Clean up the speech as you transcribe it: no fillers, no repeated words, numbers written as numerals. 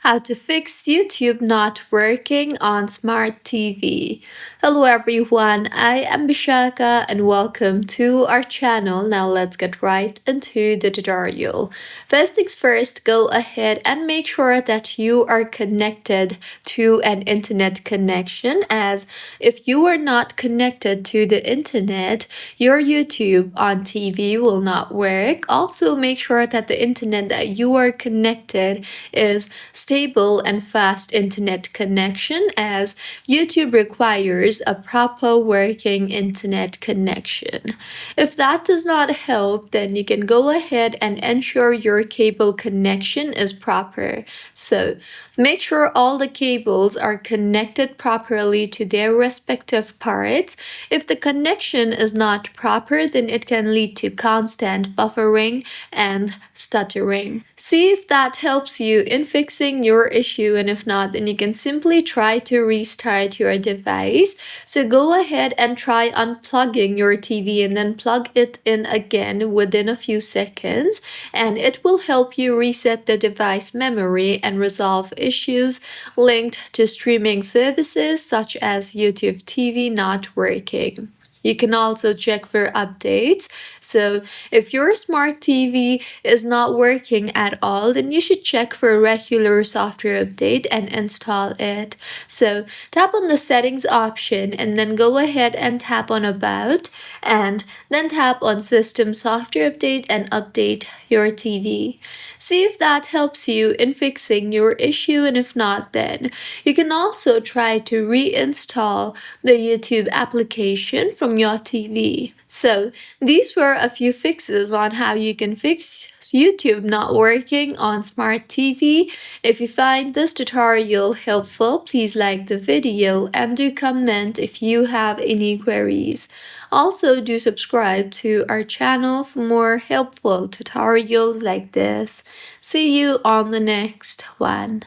How to fix YouTube not working on smart TV. Hello everyone, I am Bishaka and welcome to our channel. Now let's get right into the tutorial. First things first, go ahead and make sure that you are connected to an internet connection, as if you are not connected to the internet, your YouTube on TV will not work. Also make sure that the internet that you are connected is stable and fast internet connection, as YouTube requires a proper working internet connection. If that does not help, then you can go ahead and ensure your cable connection is proper. So make sure all the cables are connected properly to their respective parts. If the connection is not proper, then it can lead to constant buffering and stuttering. See if that helps you in fixing your issue, and if not, then you can simply try to restart your device. So go ahead and try unplugging your TV and then plug it in again within a few seconds, and it will help you reset the device memory and resolve issues linked to streaming services such as YouTube TV not working. You can also check for updates. So if your smart TV is not working at all, then you should check for a regular software update and install it. So tap on the settings option and then go ahead and tap on about, and then tap on system software update and update your TV. See if that helps you in fixing your issue, and if not, then you can also try to reinstall the YouTube application from your TV. So these were a few fixes on how you can fix YouTube not working on smart TV. If you find this tutorial helpful, please like the video and do comment if you have any queries. Also, do subscribe to our channel for more helpful tutorials like this. See you on the next one.